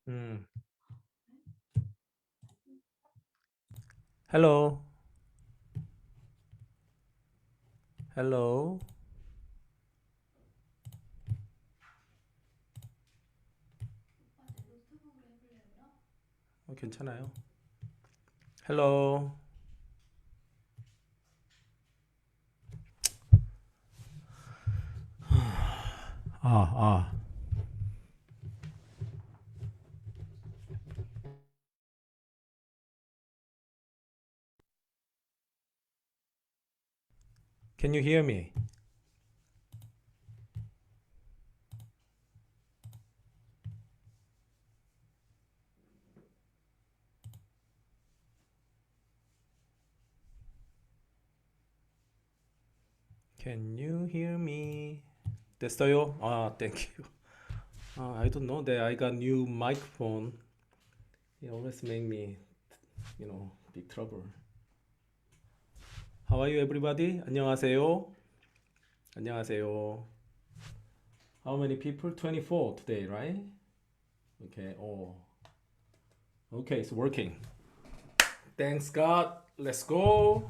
Mm. Hello. Hello. 괜찮아요. Hello. 아. Can you hear me? Can you hear me? 됐어요? thank you. I don't know that I got new microphone. It always make me, big trouble. How are you, everybody? 안녕하세요. 안녕하세요. How many people? 24 today, right? Okay. Oh. Okay, it's working. Thanks God. Let's go.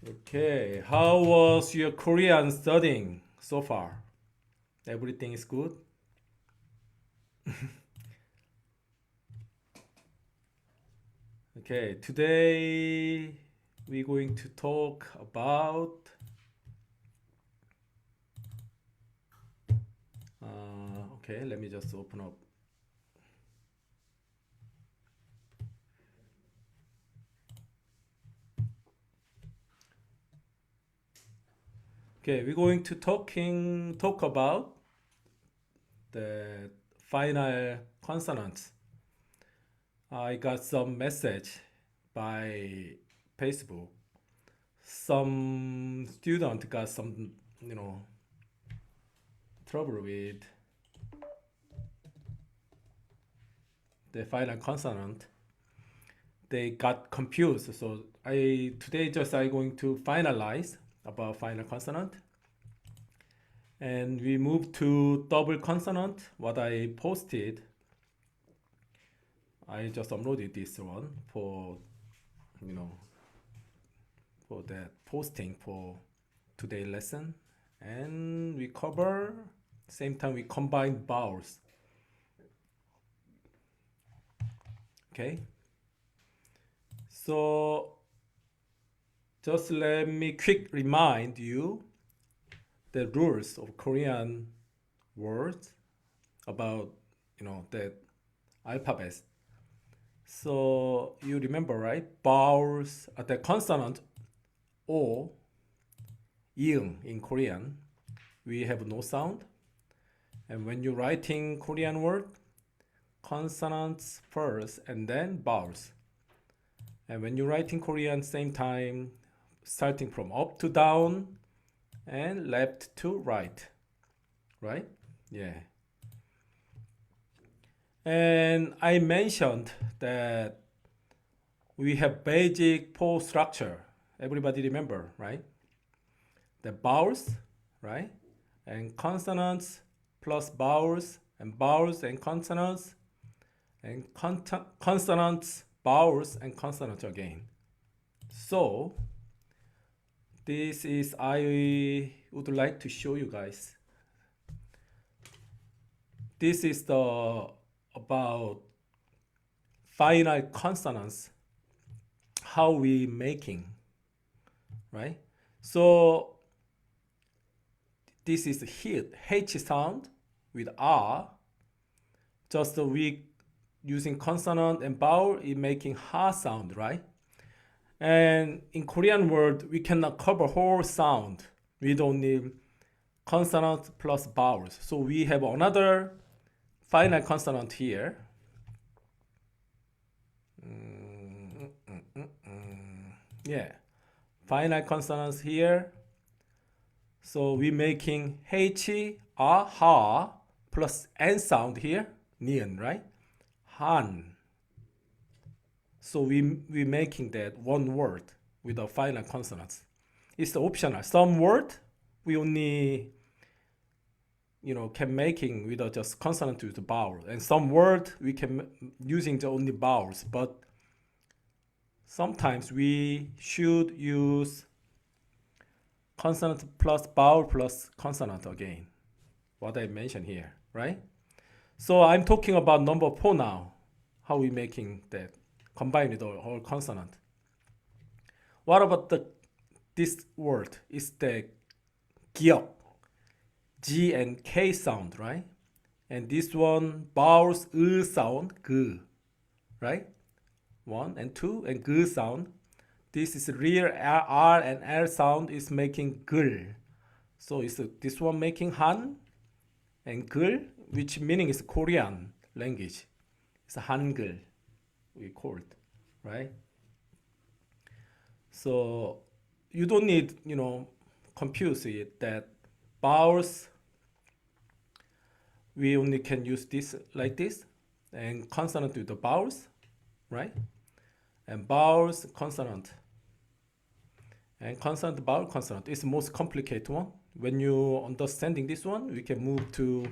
Okay, how was your Korean studying so far? Everything is good? Okay, today we're going to talk about okay, let me just open up. Okay, we're going to talk about the final consonants. I got some message by Facebook. Some student got some, trouble with the final consonant. They got confused. So I going to finalize about final consonant. And we move to double consonant. What I posted, I just uploaded this one for you know for that posting for today lesson. And we cover same time we combine vowels. Okay. So just let me quick remind you the rules of Korean words about the alphabet. So you remember, right? Vowels at the consonant O, ing in Korean, we have no sound. And when you're writing Korean word, consonants first and then vowels. And when you're writing Korean, same time, starting from up to down and left to right, right? Yeah. And I mentioned that we have basic four structure. Everybody remember, right? The vowels, right? And consonants plus vowels and consonants and consonants, vowels and consonants again. So this is I would like to show you guys. This is the about finite consonants, how we making, right? So this is hit H sound with R. Just we using consonant and vowel is making ha sound, right? And in Korean word, we cannot cover whole sound. We don't need consonant plus vowels. So we have another finite consonant here. Yeah, finite consonants here. So we making H, A, ha plus N sound here, nian, right? Han. So we making that one word with a finite consonants. It's optional. Some word we only can making with just consonant with the vowel, and some word we can using the only vowels, but sometimes we should use consonant plus vowel plus consonant again, what I mentioned here, right? So I'm talking about number 4 now, how we making that combine with the whole consonant. What about this word? Is the 기억, G and K sound, right? And this one vowels sound, 그, right? 1 and 2 and 그 sound. This is real R and L sound is making 글. So is this one making Han and 글, which meaning is Korean language. It's Hangul, we call it, right? So you don't need, confuse it that vowels we only can use this like this, and consonant with the vowels, right? And vowels, consonant, and consonant, vowel, consonant is the most complicated one. When you understanding this one, we can move to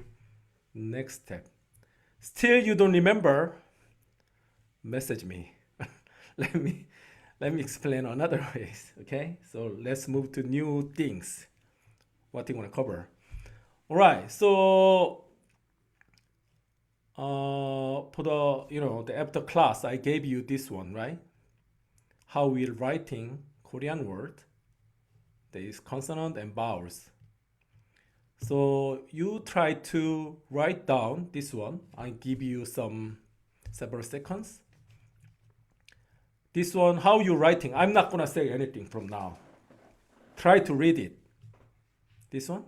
next step. Still you don't remember, message me. let me explain another ways, okay? So let's move to new things. What do you want to cover? All right, so for the after class, I gave you this one, right? How we're writing Korean word. There is consonant and vowels. So you try to write down this one. I give you several seconds. This one, how you writing? I'm not gonna say anything from now. Try to read it. This one.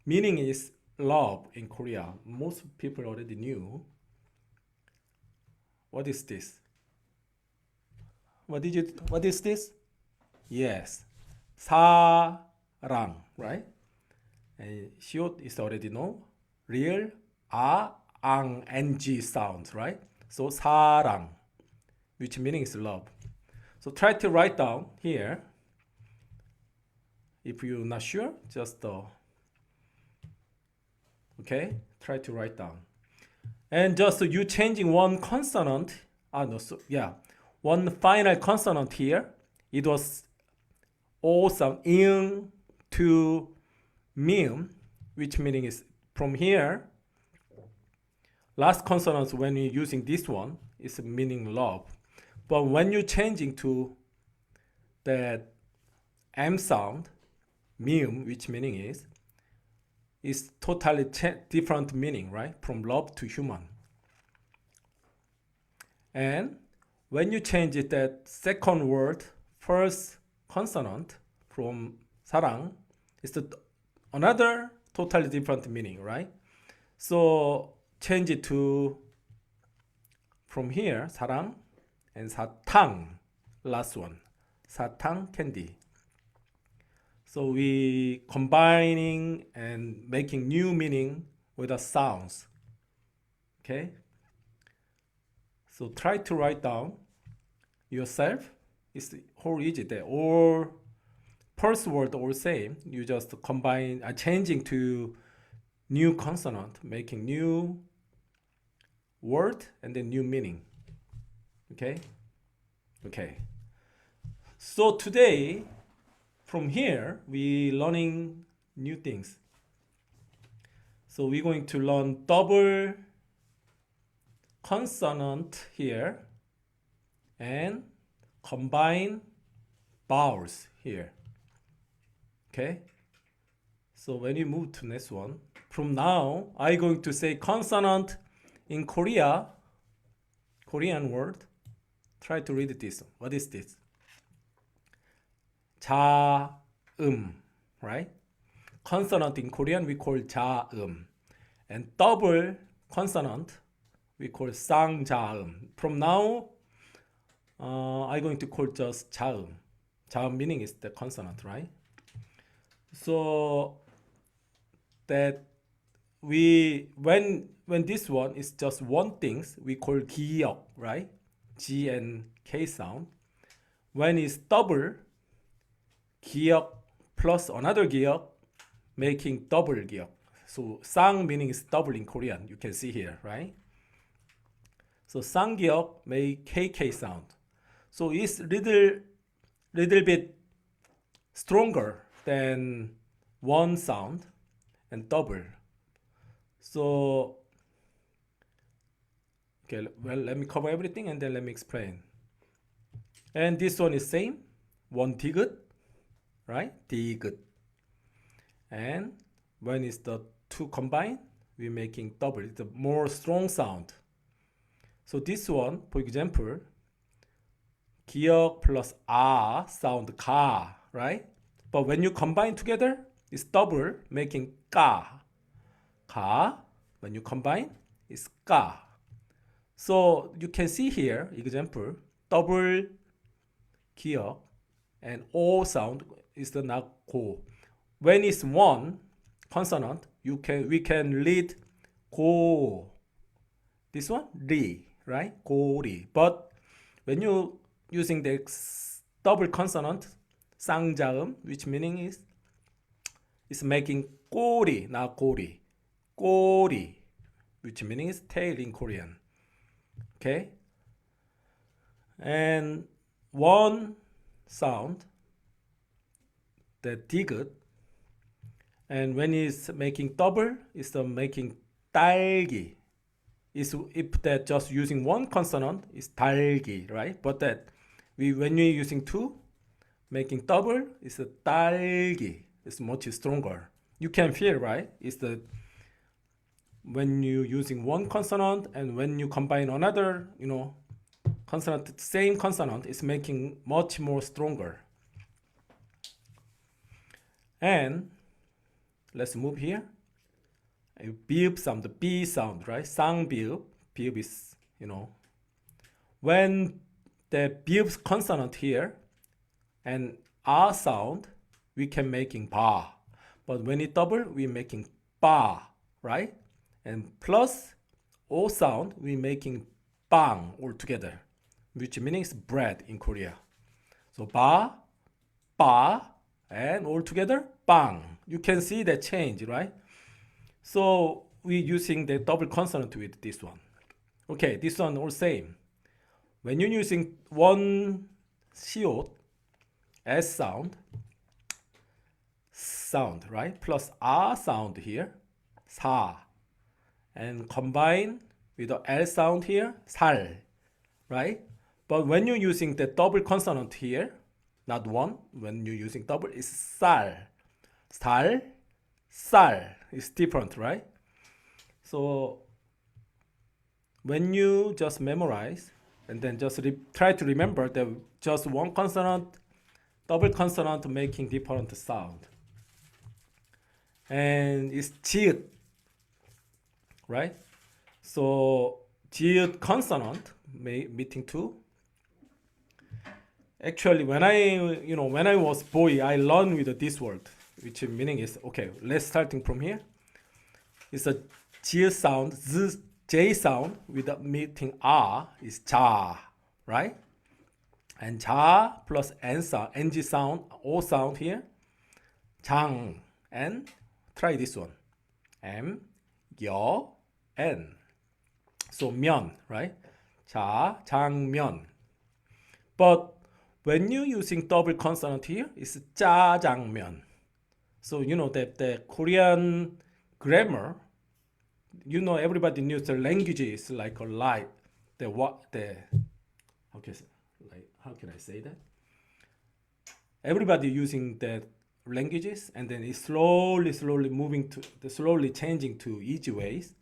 Meaning is love in Korea. Most people already knew. What is this? What is this? Yes. 사랑, right? And short is already know. Real ng sounds, right? So 사랑, which meaning is love. So try to write down here. If you're not sure, just okay, try to write down. And just you changing one consonant. One final consonant here. It was all sound in to mim, which meaning is from here. Last consonants when you're using this one is meaning love. But when you're changing to that M sound, mim, which meaning is totally different meaning, right? From love to human. And when you change it, that second word, first consonant from 사랑, is another totally different meaning, right? So change it to from here, 사랑 and 사탕, last one, 사탕 candy. So we combining and making new meaning with the sounds. Okay? So try to write down yourself. It's whole easy there. Or first word all same. You just combine, changing to new consonant, making new word and then new meaning. Okay? Okay. So today, from here, we learning new things. So we're going to learn double consonant here and combine vowels here. Okay? So when you move to next one, from now, I'm going to say consonant in Korean word. Try to read this. What is this? 자음, right? Consonant in Korean we call 자음, and double consonant we call 쌍자음. From now, I'm going to call just 자음. 자음 meaning is the consonant, right? So that when this one is just one thing, we call 기역, right? G and K sound. When it's double, 기역 plus another 기역, making double 기역. So sang meaning is double in Korean. You can see here, right? So 상기역 make KK sound. So it's little bit stronger than one sound and double. So okay, well, let me cover everything and then let me explain. And this one is same, one 디귿, right? 디귿. And when it's the two combined, we're making double. It's a more strong sound. So this one, for example, 기역 plus 아 sound 가, right? But when you combine together, it's double, making 가. 가, when you combine, it's 가. So you can see here, example, double 기역 and O sound is the not 고. When it's one consonant, we can read 고. This one, 리, right? 고리. But when you using the double consonant, 쌍자음, which meaning is making 꼬리, not 고리. 꼬리, which meaning is tail in Korean. Okay? And one sound, the 디귿, and when it's making double, it's making 딸기. If that just using one consonant, it's 달기, right? But that when we're using two, making double, it's a 딸기. It's much stronger. You can feel, right? It's the when you're using one consonant and when you combine another, consonant, same consonant, is making much more stronger. And let's move here. 비읍 sound, the B sound, right? 쌍비읍. 비읍 is, when the 비읍 consonant here and 아 sound, we can making 바. But when it double, we're making 바, right? And plus O sound, we're making 빵 altogether, which means bread in Korea. So 바, 빠, and altogether 빵. You can see the change, right? So we're using the double consonant with this one. Okay, this one all same. When you're using one 시옷, S sound, right? Plus 아 sound here, 사. And combine with the L sound here, 살, right? But when you're using the double consonant here, not one, when you're using double, it's 쌀. 살, 쌀. It's different, right? So when you just memorize and then just try to remember that just one consonant, double consonant making different sound. And it's 지읒, right? So 지읒 consonant meeting two. Actually, when I was boy, I learned with this word, which meaning is, okay, let's starting from here. It's a J sound, J sound with the meeting R is 자, right? And 자 plus N sound, NG sound, O sound here, 장, and try this one, M, 여, N. So 면, right? 자, 장면. But when you're using double consonant here, it's 짜장면. So that the Korean grammar, everybody knows the language is like a light. How can I say that? Everybody using the languages, and then it's slowly slowly changing to easy ways.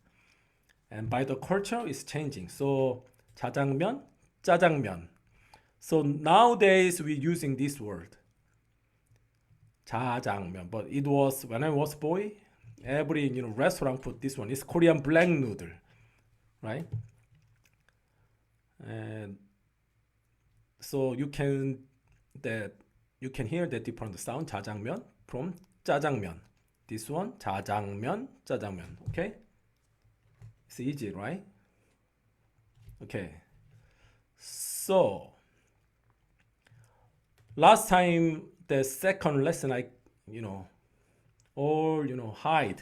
And by the culture, it's changing. So 자장면, 짜장면. So nowadays we're using this word, 자장면. But it was when I was boy, every restaurant put this one. It's Korean black noodle, right? And so you can hear the different sound 자장면 from 짜장면. This one 자장면, 짜장면. Okay, it's easy, right? Okay, so last time the second lesson I hide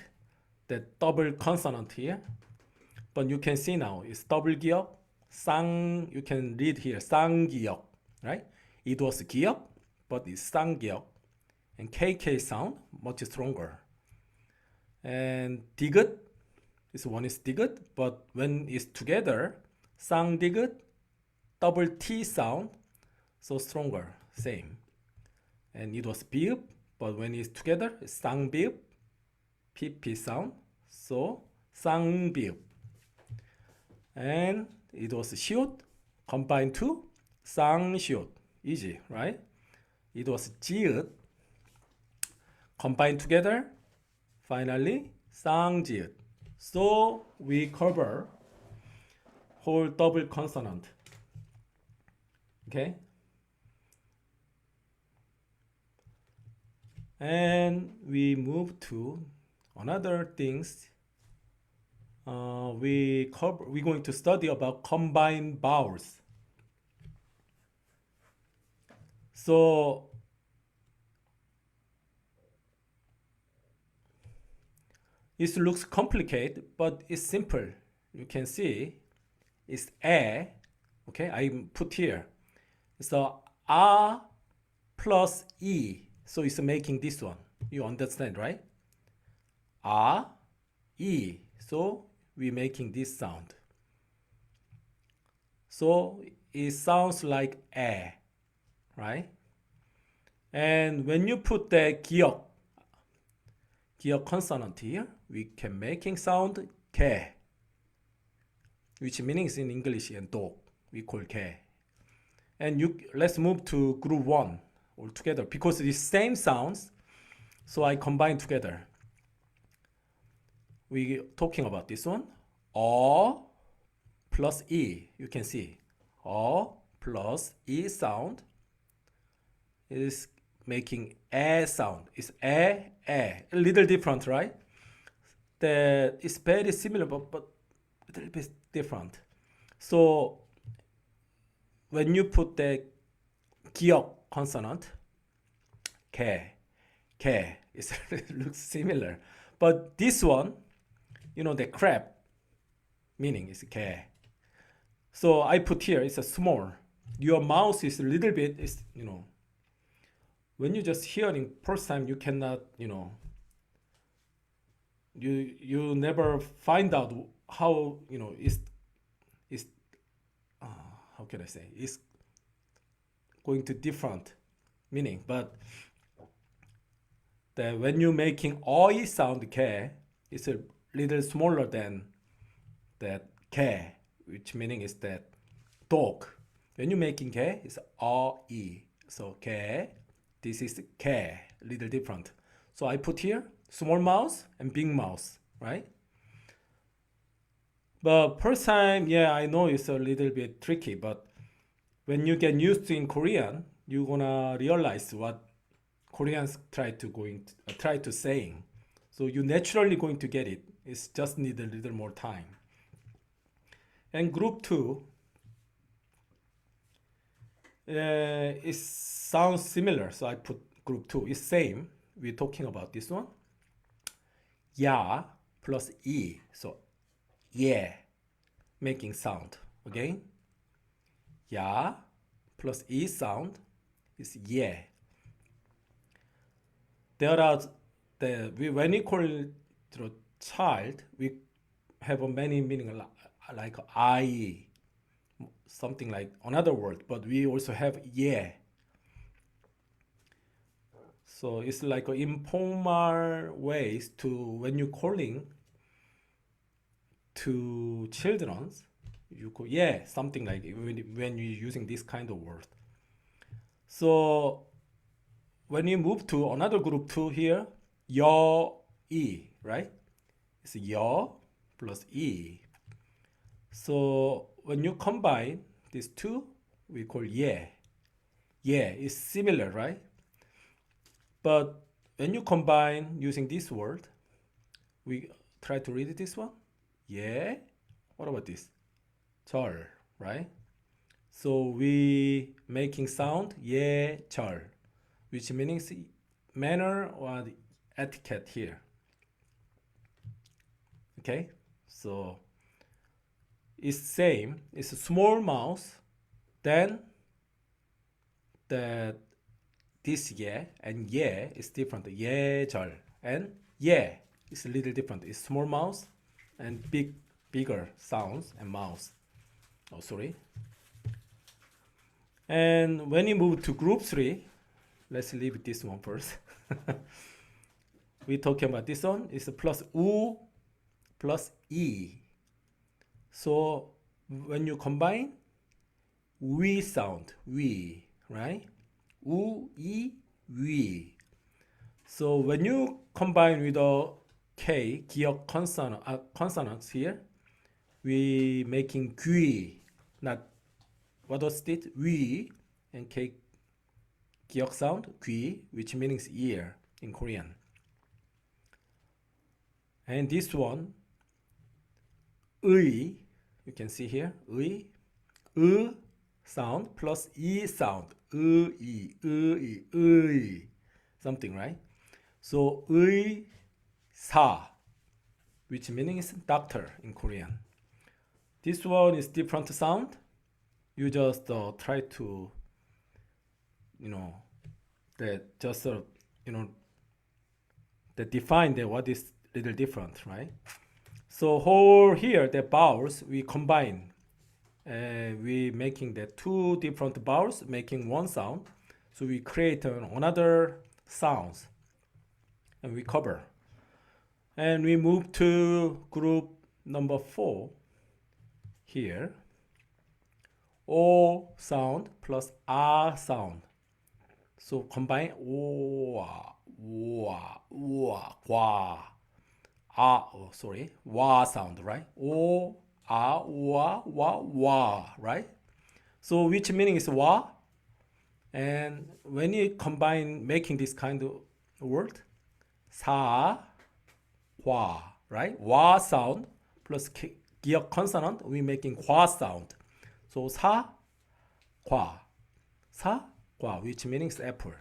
that double consonant here. But you can see now it's double 기역, 쌍. You can read here 쌍기역, right? It was 기역, but it's 쌍기역, and KK sound much stronger. And 디귿, this one is 디귿, but when it's together, 쌍디귿, double T sound, so stronger, same. And it was 비읍, but when it's together, it's 쌍비읍, PP sound, so 쌍비읍. And it was 시옷, combined to 쌍시옷, easy, right? It was 지읒, combined together, finally 쌍지읒. So we cover whole double consonant. Okay? And we move to another things. We're going to study about combined vowels. So it looks complicated, but it's simple. You can see it's a. Okay, I put here. So a plus e. So it's making this one. You understand, right? A, e. So we're making this sound. So it sounds like a, right? And when you put the 기역 consonant here, we can making sound 개, which means in English and dog, we call 개. And let's move to group 1 altogether because it's same sounds, so I combine together. We talking about this one, plus e. You can see plus e sound is making a sound. It's a little different, right? That is very similar, but a little bit different. So when you put the 기역 consonant, 개, it looks similar. But this one, the crab meaning is 개. So I put here, it's a small. Your mouth is a little bit, when you just hearing first time, you cannot, you never find out how, how can I say, it's going to different meaning. But when you're making oi sound 개, it's a little smaller than that 개, which meaning is that dog. When you're making 개, it's oi. So 개, this is 개, little different. So I put here small mouth and big mouth, right? But first time, yeah, I know it's a little bit tricky, but when you get used to in Korean, you're gonna realize what Koreans try to saying. So you naturally going to get it. It's just need a little more time. And group 2, it sounds similar. So I put group 2. It's same. We're talking about this one. 야 plus e. So yeah, making sound. Okay. 야 plus e sound is yeah. There are when we call the child, we have a many meaning like I, something like another word, but we also have yeah. So it's like informal ways to when you're calling to children, you call yeah, something like when you're using this kind of word. So when you move to another group 2 here, 여, e, right? It's 여 plus e. So when you combine these two, we call yeah. Yeah is similar, right? But when you combine using this word, we try to read this one. Yeah. What about this? 절, right? So we making sound yeah, 절, which means manner or etiquette here. Okay, so it's same. It's a small mouse. Then the this yeah and yeah is different. 예절 and yeah is a little different. It's small mouse and bigger sounds and mouse. Oh, sorry. And when you move to group 3, let's leave this one first. We're talking about this one. It's a plus U plus E. So when you combine, we sound, we, right? U, E, we. So when you combine with a K, 기억 consonants here, we making 귀, not what was it? 위 and K 기억 sound 귀, which means ear in Korean. And this one, 의, you can see here, 의, sound plus E sound, 의, something, right? So 의사, which means doctor in Korean. This one is different sound. You just try to, that just that define that what is little different, right? So whole here the vowels we combine, we making the two different vowels making one sound. So we create another sounds, and we cover, and we move to group number 4 here. O sound plus R sound. So combine wa, wa, wa sound, right? O, a, wa, right? So which meaning is wa? And when you combine making this kind of word, 사, 화, right? 와 sound plus 기억 consonant, we making 과 sound. So 사, 과, which means apple.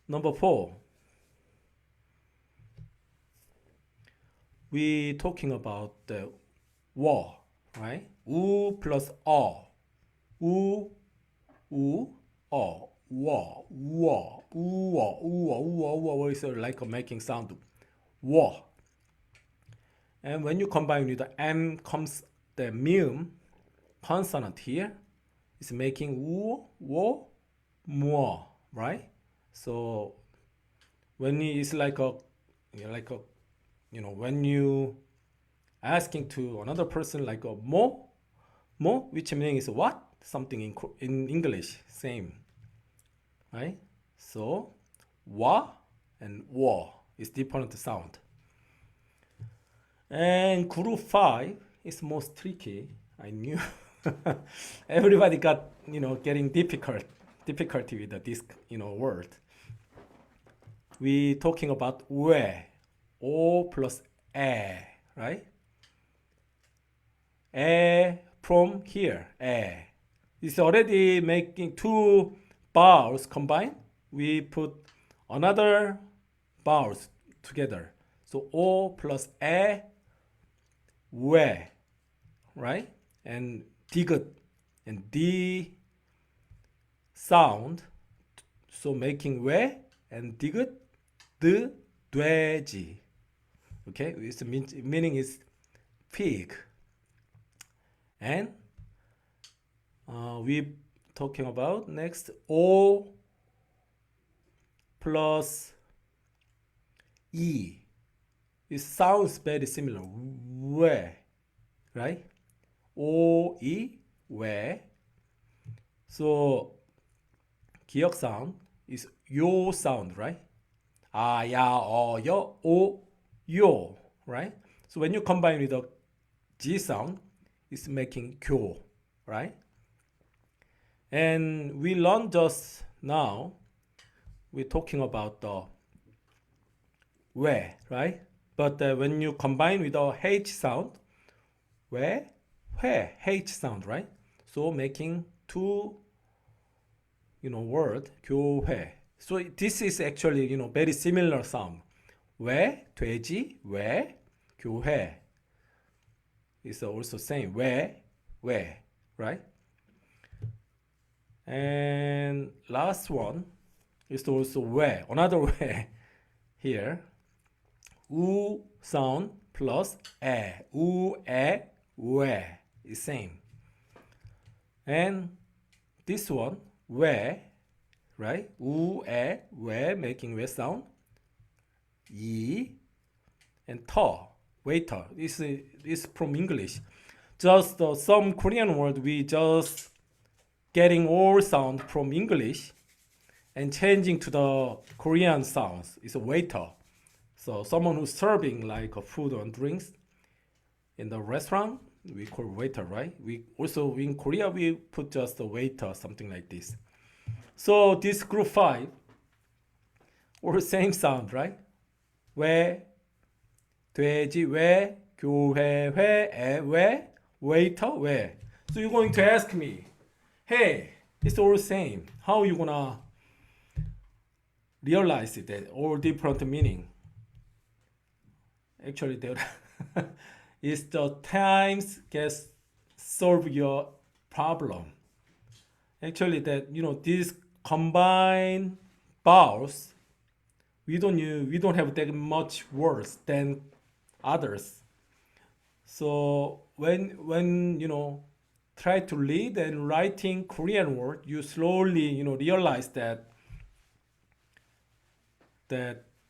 Number 4, we talking about the 워, right? 우 plus 어, 우, 어, 워 is like making sound. 워. And when you combine with the M comes the mium consonant here. It's making 우, 워, 뭐, right? So when it's like a, when you asking to another person like a mo, which means what? Something in English, same, right? So wa and wo is different sound. And group 5 is most tricky. I knew everybody got getting difficulty with this word. We talking about 왜, o plus 에, right? 에 from here, 에. It's already making two vowels combined. We put another vowels together. So o plus 에, 왜, right? And 디귿 and D sound. So making 왜 and 디귿, 드, 돼지. Okay, its meaning is pig. And we talking about next O plus E. It sounds very similar. 왜, right? O, E, 왜. So 기억 sound is 요 sound, right? 아, 야, 여, 오, 요, right? So when you combine with the G sound, it's making 교, right? And we learned just now, we're talking about the 왜, right? But when you combine with the H sound, 왜, H sound, right? So making two, word, 교회. So this is actually, very similar sound. 왜, 돼지, 왜, 교회 is also same. 왜, right? And last one is also 왜, another 왜 here. 우 sound plus 에, 우, 에, 왜 is same. And this one 왜, right? 우, 에, 왜 making 왜 sound. 이 and 터, waiter. This is from English. Just some Korean word we just getting all sound from English and changing to the Korean sounds. It's a waiter. So someone who's serving like food and drinks in the restaurant, we call waiter, right? We also in Korea we put just a waiter, something like this. So this group 5, all same sound, right? 왜, 돼지, 왜, 교회, 회, 에, 왜, waiter, 왜. So you're going to ask me, hey, it's all same. How you gonna realize it, that all different meaning? Actually, there is the times gets solve your problem. Actually, that these combined vowels, we don't have that much words than others. So when try to read and writing Korean word, you slowly realize that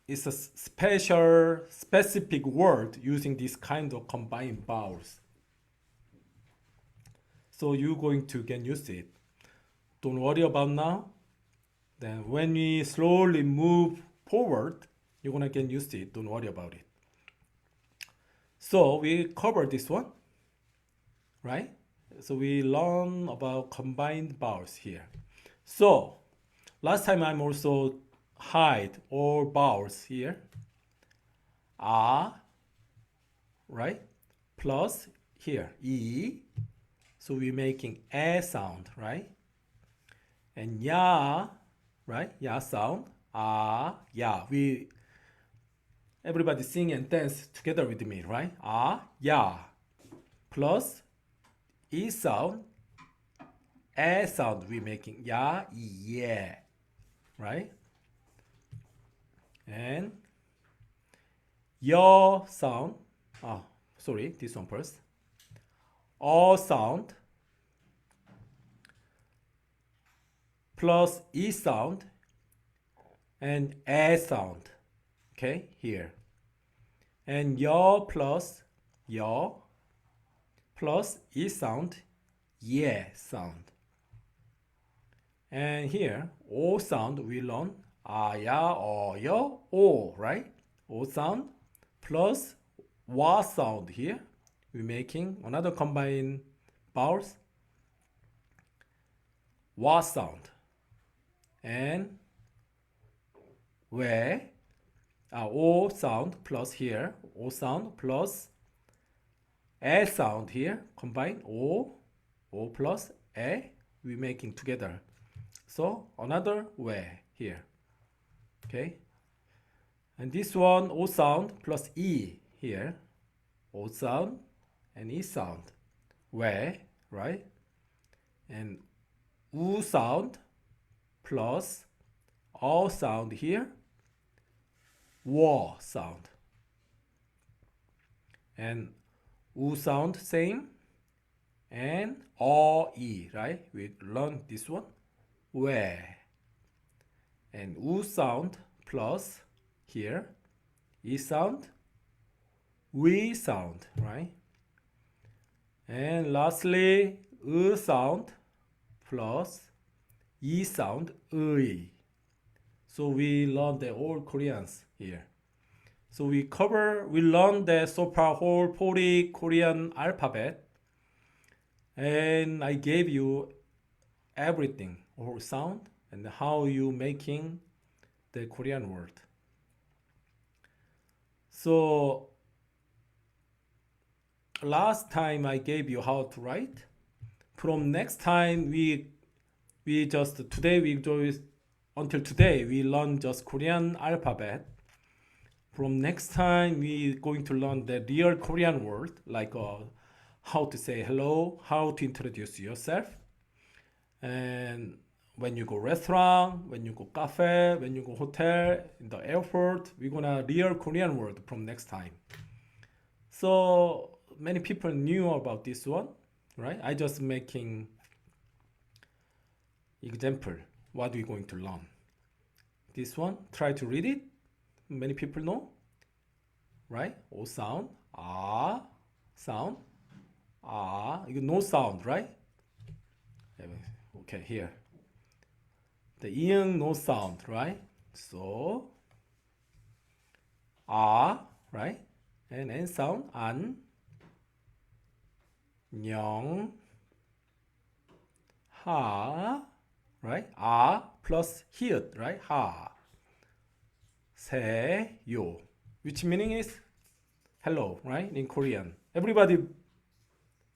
it's a specific word using this kind of combined vowels. So you're going to get used to it. Don't worry about now. Then when we slowly move forward, you're gonna get used to it. Don't worry about it. So we covered this one, right? So we learn about combined vowels here. So last time I'm also hide all vowels here. Right? Plus here E. So we're making a sound, right? And ya, right? Ya sound. Ya. Everybody sing and dance together with me, right? Ya. Plus E sound, a sound we're making. Ya, yeah. Right? And your sound. Sorry, this one first. O sound plus E sound and A sound. Okay, here. And your plus E sound, yeah sound. And here, O sound we learn ya, yo, o, right? O sound plus wa sound here. We're making another combined vowels. Wa sound. And where O sound plus here, O sound plus A sound here, combine O plus A, we're making together. So another way here. Okay. And this one O sound plus E here. O sound and E sound. Where, right? And U sound plus O sound here. Wa sound. And U sound same. And O E, right? We learn this one. Where. And U sound plus here. E sound. We sound, right? And lastly, sound plus E sound, 의. So we learn the all Koreans here. So we learn the so far whole 40 Korean alphabet. And I gave you everything, all sound, and how you making the Korean word. So last time I gave you how to write. From next time until today we learn just Korean alphabet. from next time we going to learn the real Korean word like how to say hello, how to introduce yourself, and when you go restaurant, when you go cafe, when you go hotel, in the airport, we're gonna real Korean word from next time. So many people knew about this one, right? I just making example what we're going to learn. This one, try to read it. Many people know, right? O sound, ah, sound, ah. You no sound, right? Okay, here. The eang no sound, right? So, ah, right? And N sound, an, 영, 하, right? 아 plus 히읗, right? 하, 세, 요, which meaning is hello, right? In Korean. Everybody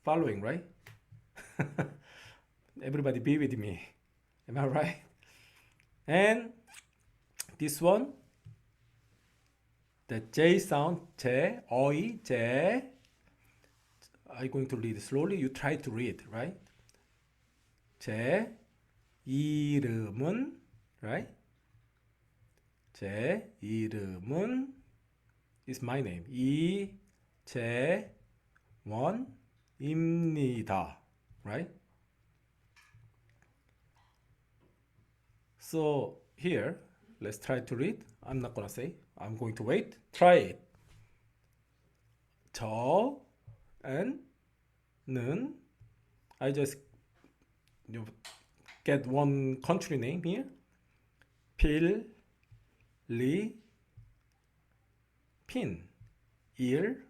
following, right? Everybody be with me. Am I right? And this one, the J sound, 제, 어이, 제. I'm going to read slowly. You try to read, right? 제 이름은, right? 제 이름은 is my name. 이재원입니다, right? So here, let's try to read. I'm not gonna say. I'm going to wait. Try it. 저는 I just get one country name here. 필리핀.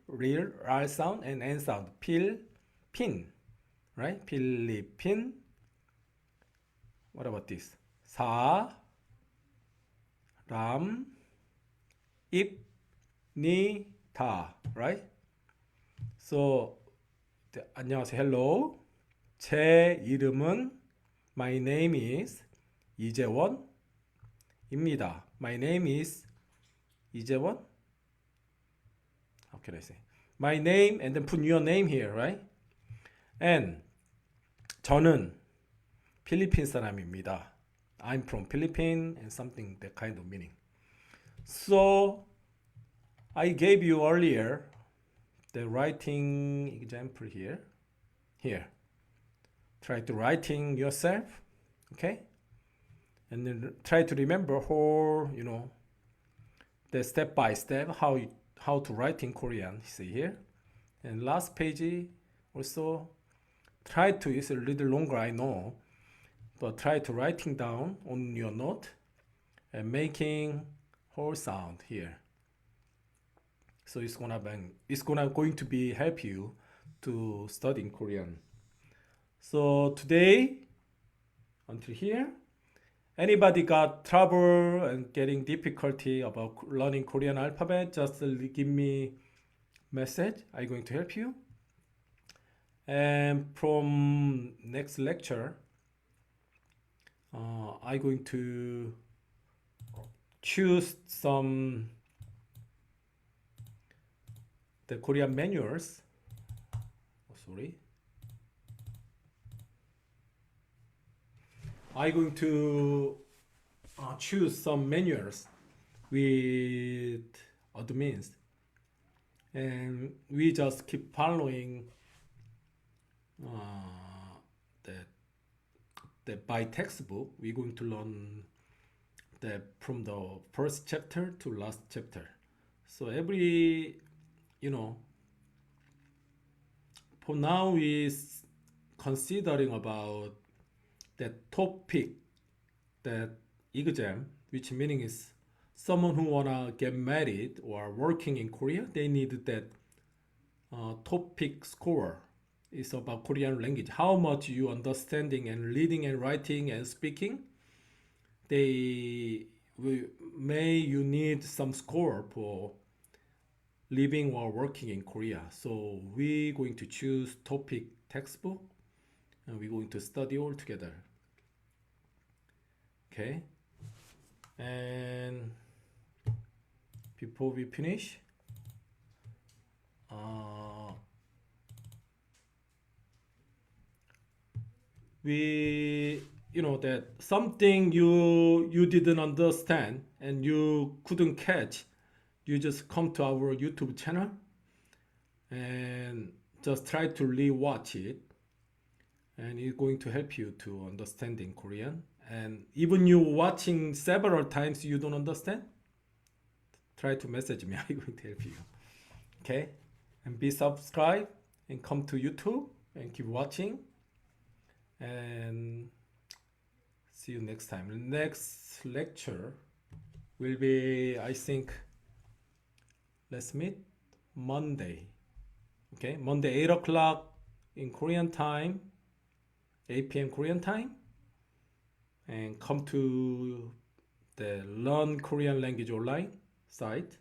real, R sound and N sound. 필핀, right? 필리핀. What about this? 사람입니다, right? So 안녕하세요, hello. 제 이름은 my name is 이재원입니다. My name is 이재원. How can I say? My name and then put your name here, right? And 저는 필리핀 사람입니다. I'm from Philippines and something that kind of meaning. So I gave you earlier the writing example here. Here. Try to writing yourself, okay? And then try to remember whole, the step by step how to write in Korean. See here. And last page also try to, it's a little longer, I know, but try to writing down on your note and making whole sound here. So it's going to be help you to study in Korean. So today until here, anybody got trouble and getting difficulty about learning Korean alphabet, just give me message. I'm going to help you. And from next lecture, I'm going to choose some the Korean manuals. I'm going to choose some manuals with admins, and we just keep following that by textbook. We're going to learn that from the first chapter to last chapter. So every, for now is considering about that topic, that exam, which meaning is someone who wanna get married or working in Korea, they need that topic score. It's about Korean language, how much you understanding and reading and writing and speaking. You need some score for living or working in Korea. So we're going to choose topic textbook and we're going to study all together. Okay, and before we finish, we that something you didn't understand and you couldn't catch, you just come to our YouTube channel and just try to re-watch it, and it's going to help you to understanding Korean. And even you watching several times you don't understand, try to message me. I'm going to help you. Okay, and be subscribed and come to YouTube and keep watching, and see you next time. Next lecture will be, I think, let's meet Monday. Okay, Monday 8 o'clock in Korean time, 8 p.m. Korean time, and come to the Learn Korean Language Online site,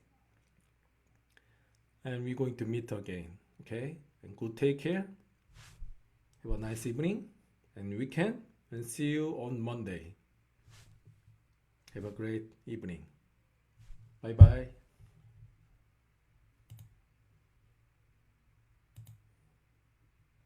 and we're going to meet again. Okay, and good, take care, have a nice evening and weekend, and see you on Monday. Have a great evening. Bye bye.